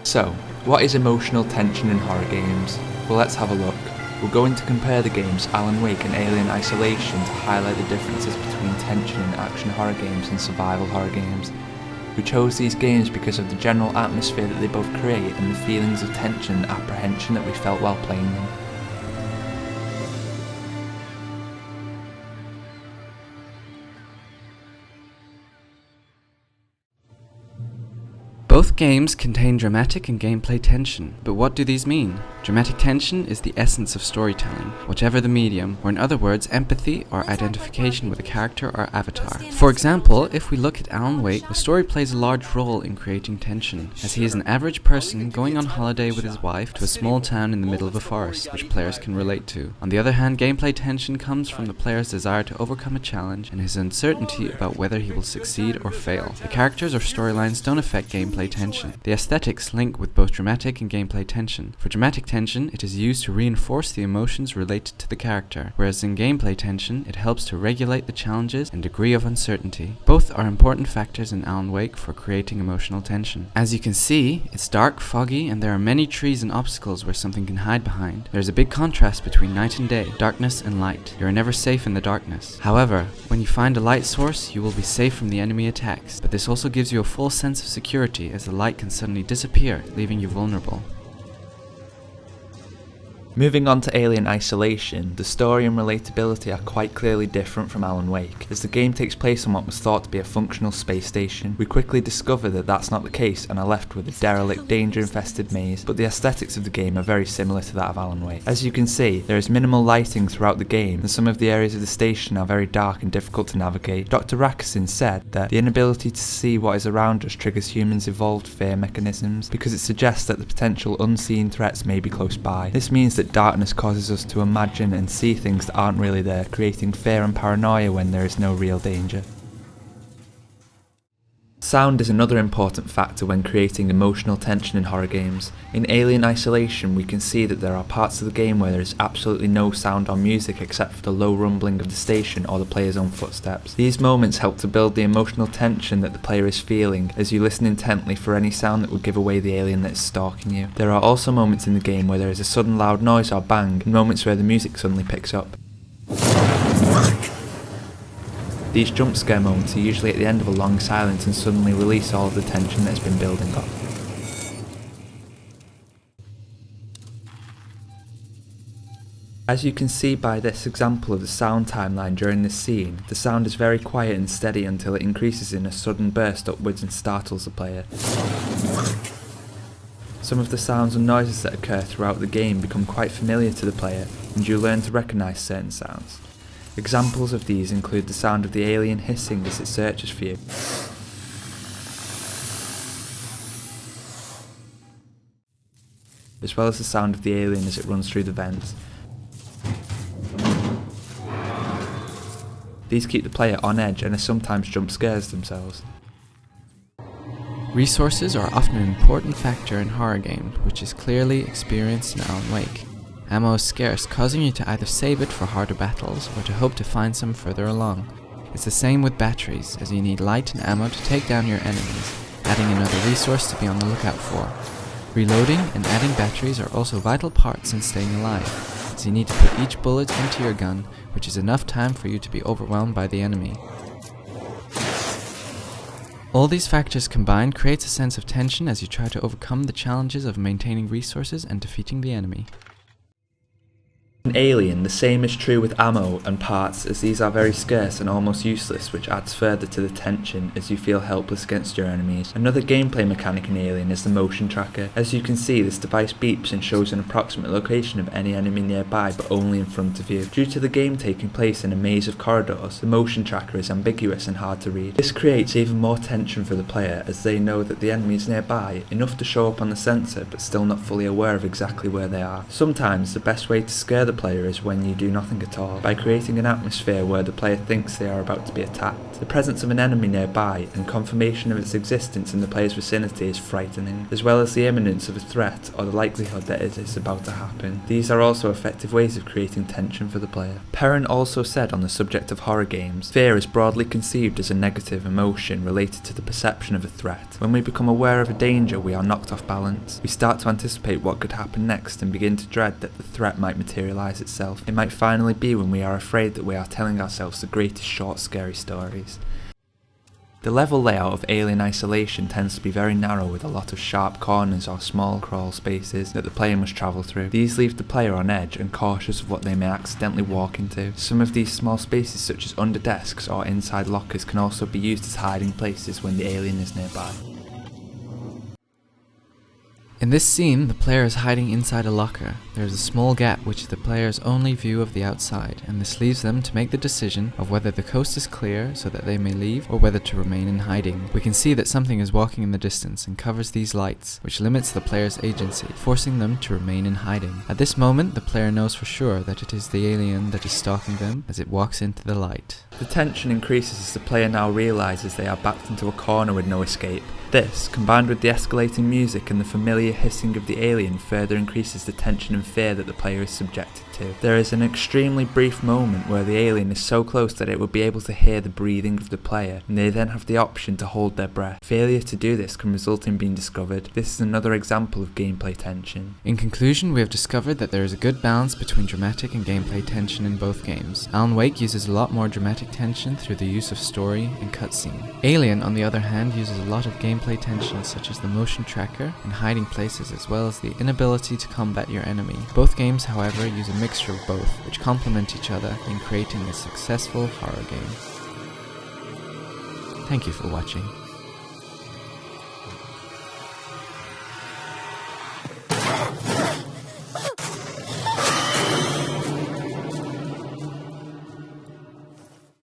So, what is emotional tension in horror games? Well, let's have a look. We're going to compare the games Alan Wake and Alien Isolation to highlight the differences between tension in action horror games and survival horror games. We chose these games because of the general atmosphere that they both create and the feelings of tension and apprehension that we felt while playing them. Both games contain dramatic and gameplay tension, but what do these mean? Dramatic tension is the essence of storytelling, whatever the medium, or in other words, empathy or identification with a character or avatar. For example, if we look at Alan Wake, the story plays a large role in creating tension, as he is an average person going on holiday with his wife to a small town in the middle of a forest, which players can relate to. On the other hand, gameplay tension comes from the player's desire to overcome a challenge and his uncertainty about whether he will succeed or fail. The characters or storylines don't affect gameplay tension. The aesthetics link with both dramatic and gameplay tension. For dramatic tension, it is used to reinforce the emotions related to the character, whereas in gameplay tension, it helps to regulate the challenges and degree of uncertainty. Both are important factors in Alan Wake for creating emotional tension. As you can see, it's dark, foggy, and there are many trees and obstacles where something can hide behind. There's a big contrast between night and day, darkness and light. You are never safe in the darkness. However, when you find a light source, you will be safe from the enemy attacks, but this also gives you a full sense of security as the light can suddenly disappear, leaving you vulnerable. Moving on to Alien Isolation, the story and relatability are quite clearly different from Alan Wake. As the game takes place on what was thought to be a functional space station, we quickly discover that that's not the case and are left with a derelict, danger-infested maze, but the aesthetics of the game are very similar to that of Alan Wake. As you can see, there is minimal lighting throughout the game, and some of the areas of the station are very dark and difficult to navigate. Dr. Rackerson said that the inability to see what is around us triggers humans' evolved fear mechanisms because it suggests that the potential unseen threats may be close by. This means that darkness causes us to imagine and see things that aren't really there, creating fear and paranoia when there is no real danger. Sound is another important factor when creating emotional tension in horror games. In Alien Isolation, we can see that there are parts of the game where there is absolutely no sound or music except for the low rumbling of the station or the player's own footsteps. These moments help to build the emotional tension that the player is feeling as you listen intently for any sound that would give away the alien that is stalking you. There are also moments in the game where there is a sudden loud noise or bang, and moments where the music suddenly picks up. These jump scare moments are usually at the end of a long silence and suddenly release all of the tension that has been building up. As you can see by this example of the sound timeline during this scene, the sound is very quiet and steady until it increases in a sudden burst upwards and startles the player. Some of the sounds and noises that occur throughout the game become quite familiar to the player, and you learn to recognise certain sounds. Examples of these include the sound of the alien hissing as it searches for you, as well as the sound of the alien as it runs through the vents. These keep the player on edge and are sometimes jump scares themselves. Resources are often an important factor in horror games, which is clearly experienced in Alan Wake. Ammo is scarce, causing you to either save it for harder battles or to hope to find some further along. It's the same with batteries, as you need light and ammo to take down your enemies, adding another resource to be on the lookout for. Reloading and adding batteries are also vital parts in staying alive, as you need to put each bullet into your gun, which is enough time for you to be overwhelmed by the enemy. All these factors combined creates a sense of tension as you try to overcome the challenges of maintaining resources and defeating the enemy. In Alien, the same is true with ammo and parts, as these are very scarce and almost useless, which adds further to the tension as you feel helpless against your enemies. Another gameplay mechanic in Alien is the motion tracker. As you can see, this device beeps and shows an approximate location of any enemy nearby, but only in front of you. Due to the game taking place in a maze of corridors, the motion tracker is ambiguous and hard to read. This creates even more tension for the player, as they know that the enemy is nearby, enough to show up on the sensor, but still not fully aware of exactly where they are. Sometimes the best way to scare the player is when you do nothing at all, by creating an atmosphere where the player thinks they are about to be attacked. The presence of an enemy nearby and confirmation of its existence in the player's vicinity is frightening, as well as the imminence of a threat or the likelihood that it is about to happen. These are also effective ways of creating tension for the player. Perrin also said on the subject of horror games, fear is broadly conceived as a negative emotion related to the perception of a threat. When we become aware of a danger, we are knocked off balance. We start to anticipate what could happen next and begin to dread that the threat might materialise itself. It might finally be when we are afraid that we are telling ourselves the greatest short scary stories. The level layout of Alien Isolation tends to be very narrow, with a lot of sharp corners or small crawl spaces that the player must travel through. These leave the player on edge and cautious of what they may accidentally walk into. Some of these small spaces, such as under desks or inside lockers, can also be used as hiding places when the alien is nearby. In this scene, the player is hiding inside a locker. There is a small gap which is the player's only view of the outside, and this leaves them to make the decision of whether the coast is clear so that they may leave, or whether to remain in hiding. We can see that something is walking in the distance and covers these lights, which limits the player's agency, forcing them to remain in hiding. At this moment, the player knows for sure that it is the alien that is stalking them as it walks into the light. The tension increases as the player now realises they are backed into a corner with no escape. This, combined with the escalating music and the familiar hissing of the alien, further increases the tension and fear that the player is subjected to. There is an extremely brief moment where the alien is so close that it would be able to hear the breathing of the player, and they then have the option to hold their breath. Failure to do this can result in being discovered. This is another example of gameplay tension. In conclusion, we have discovered that there is a good balance between dramatic and gameplay tension in both games. Alan Wake uses a lot more dramatic tension through the use of story and cutscene. Alien, on the other hand, uses a lot of gameplay tension such as the motion tracker and hiding places, as well as the inability to combat your enemy. Both games, however, use a mixture of both, which complement each other in creating a successful horror game. Thank you for watching.